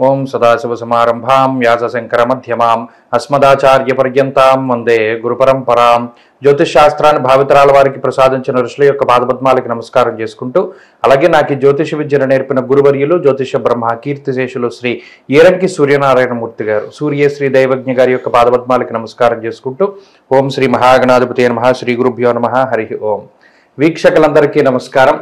ఓం సదాశివసమారంభాం వ్యాసశంకరమధ్యమాం అస్మదాచార్యపర్యంతాం వందే గురుపరంపరాం. జ్యోతిష్ శాస్త్రాన్ని భావితరాల వారికి ప్రసాదించిన ఋషుల యొక్క పాదపద్మాలకి నమస్కారం చేసుకుంటూ, అలాగే నాకు ఈ జ్యోతిష విద్యను నేర్పిన గురువర్యులు జ్యోతిష బ్రహ్మ కీర్తిశేషులు శ్రీ ఏరంకి సూర్యనారాయణమూర్తి గారు, సూర్యశ్రీ దైవజ్ఞ గారి యొక్క పాదపద్మాలకి నమస్కారం చేసుకుంటూ, ఓం శ్రీ మహాగణాధిపతి నమః, శ్రీ గురుభ్యో నమః, హరి ఓం. వీక్షకులందరికీ నమస్కారం.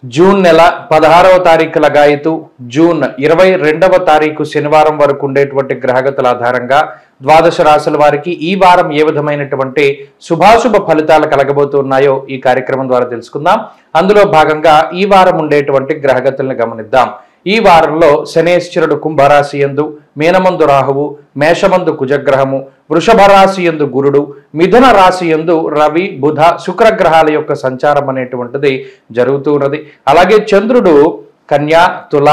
జూన్ నెల 16వ తారీఖు లగాయతు జూన్ 22వ తారీఖు శనివారం వరకు ఉండేటువంటి గ్రహగతుల ఆధారంగా ద్వాదశ రాశుల వారికి ఈ వారం ఏ విధమైనటువంటి శుభాశుభ ఫలితాలు కలగబోతున్నాయో ఈ కార్యక్రమం ద్వారా తెలుసుకుందాం. అందులో భాగంగా ఈ వారం ఉండేటువంటి గ్రహగతులను గమనిద్దాం. ఈ వారంలో శనేశ్వరుడు కుంభరాశి యందు, మీనమందు రాహువు, మేషమందు కుజగ్రహము, వృషభ రాశి యందు గురుడు, మిథున రాశి యందు రవి, బుధ, శుక్రగ్రహాల యొక్క సంచారం అనేటువంటిది జరుగుతూ ఉన్నది. అలాగే చంద్రుడు కన్యా, తుల,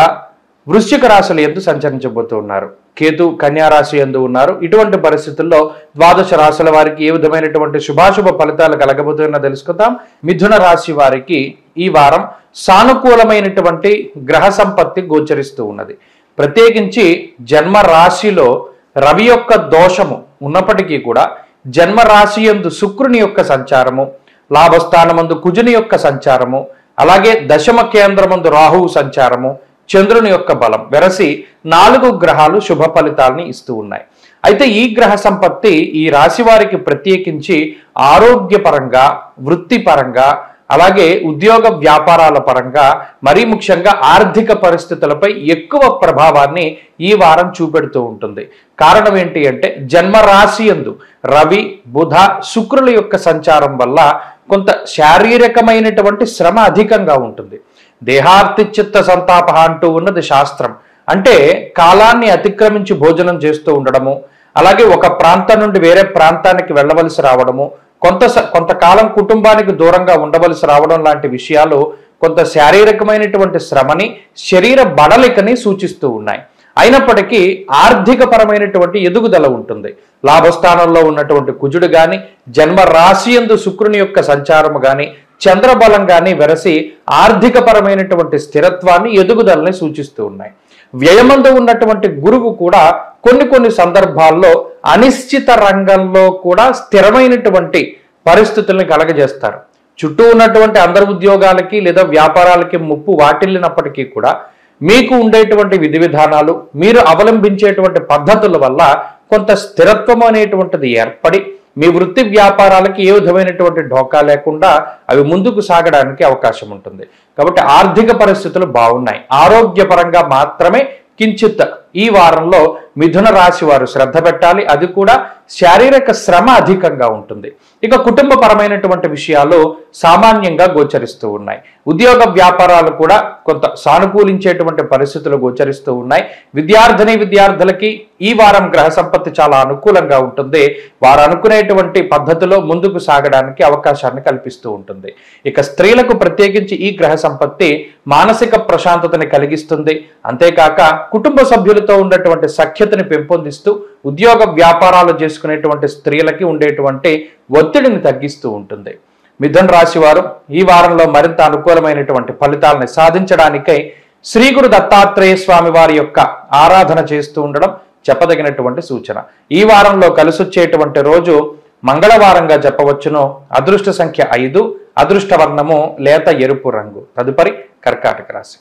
వృశ్చిక రాశుల యందు సంచరించబోతూ ఉన్నారు. కేతు కన్యా రాశి యందు ఉన్నారు. ఇటువంటి పరిస్థితుల్లో ద్వాదశ రాశుల వారికి ఏ విధమైనటువంటి శుభాశుభ ఫలితాలు కలగబోతున్నా తెలుసుకుందాం. మిథున రాశి వారికి ఈ వారం సానుకూలమైనటువంటి గ్రహ సంపత్తి గోచరిస్తూ ఉన్నది. ప్రత్యేకించి జన్మ రాశిలో రవి యొక్క దోషము ఉన్నప్పటికీ కూడా జన్మ రాశి యందు శుక్రుని యొక్క సంచారము, లాభస్థానమందు కుజుని యొక్క సంచారము, అలాగే దశమ కేంద్రమందు రాహువు సంచారము, చంద్రుని యొక్క బలం వెరసి 4 గ్రహాలు శుభ ఫలితాలని ఇస్తూ ఉన్నాయి. అయితే ఈ గ్రహ సంపత్తి ఈ రాశి వారికి ప్రత్యేకించి ఆరోగ్యపరంగా, వృత్తిపరంగా, అలాగే ఉద్యోగ వ్యాపారాల పరంగా, మరీ ముఖ్యంగా ఆర్థిక పరిస్థితులపై ఎక్కువ ప్రభావాన్ని ఈ వారం చూపెడుతూ ఉంటుంది. కారణం ఏంటి అంటే జన్మ రాశి యందు రవి, బుధ, శుక్రుల యొక్క సంచారం వల్ల కొంత శారీరకమైనటువంటి శ్రమ అధికంగా ఉంటుంది. దేహార్తిచిత్త సంతాప అంటూ ఉన్నది శాస్త్రం. అంటే కాలాన్ని అతిక్రమించి భోజనం చేస్తూ ఉండడము, అలాగే ఒక ప్రాంతం నుండి వేరే ప్రాంతానికి వెళ్ళవలసి రావడము, కొంతకాలం కుటుంబానికి దూరంగా ఉండవలసి రావడం లాంటి విషయాలు కొంత శారీరకమైనటువంటి శ్రమని, శరీర బడలికని సూచిస్తూ ఉన్నాయి. అయినప్పటికీ ఆర్థిక పరమైనటువంటి ఎదుగుదల ఉంటుంది. లాభస్థానంలో ఉన్నటువంటి కుజుడు గాని, జన్మ రాశి యందు శుక్రుని యొక్క సంచారము గాని, చంద్రబలం గాని వెరసి ఆర్థిక పరమైనటువంటి స్థిరత్వాన్ని, ఎదుగుదలని సూచిస్తూ ఉన్నాయి. వ్యయమందు ఉన్నటువంటి గురువు కూడా కొన్ని సందర్భాల్లో అనిశ్చిత రంగంలో కూడా స్థిరమైనటువంటి పరిస్థితుల్ని కలగజేస్తారు. చుట్టూ ఉన్నటువంటి అందరి ఉద్యోగాలకి లేదా వ్యాపారాలకి ముప్పు వాటిల్లినప్పటికీ కూడా మీకు ఉండేటువంటి విధి విధానాలు, మీరు అవలంబించేటువంటి పద్ధతుల వల్ల కొంత స్థిరత్వం అనేటువంటిది ఏర్పడి మీ వృత్తి వ్యాపారాలకి ఏ విధమైనటువంటి ఢోకా లేకుండా అవి ముందుకు సాగడానికి అవకాశం ఉంటుంది. కాబట్టి ఆర్థిక పరిస్థితులు బాగున్నాయి. ఆరోగ్యపరంగా మాత్రమే కించిత్ ఈ వారంలో మిథున రాశి వారు శ్రద్ధ పెట్టాలి. అది కూడా శారీరక శ్రమ అధికంగా ఉంటుంది. ఇక కుటుంబ పరమైనటువంటి విషయాలు సామాన్యంగా గోచరిస్తూ ఉన్నాయి. ఉద్యోగ వ్యాపారాలు కూడా కొంత సానుకూలించేటువంటి పరిస్థితులు గోచరిస్తూ ఉన్నాయి. విద్యార్థులకి ఈ వారం గ్రహ సంపత్తి చాలా అనుకూలంగా ఉంటుంది. వారు అనుకునేటువంటి పద్ధతిలో ముందుకు సాగడానికి అవకాశాన్ని కల్పిస్తూ ఉంటుంది. ఇక స్త్రీలకు ప్రత్యేకించి ఈ గ్రహ సంపత్తి మానసిక ప్రశాంతతని కలిగిస్తుంది. అంతేకాక కుటుంబ సభ్యులతో ఉన్నటువంటి సఖ్యతని పెంపొందిస్తూ ఉద్యోగ వ్యాపారాలు చేసుకునేటువంటి స్త్రీలకి ఉండేటువంటి ఒత్తిడిని తగ్గిస్తూ ఉంటుంది. మిథున రాశి వారు ఈ వారంలో మరింత అనుకూలమైనటువంటి ఫలితాలను సాధించడానికై శ్రీ గురు దత్తాత్రేయ స్వామి వారి యొక్క ఆరాధన చేస్తూ ఉండడం చెప్పదగినటువంటి సూచన. ఈ వారంలో కలిసొచ్చేటువంటి రోజు మంగళవారంగా చెప్పవచ్చును. అదృష్ట సంఖ్య 5, అదృష్ట వర్ణము లేత ఎరుపు రంగు. తదుపరి కర్కాటక రాశి.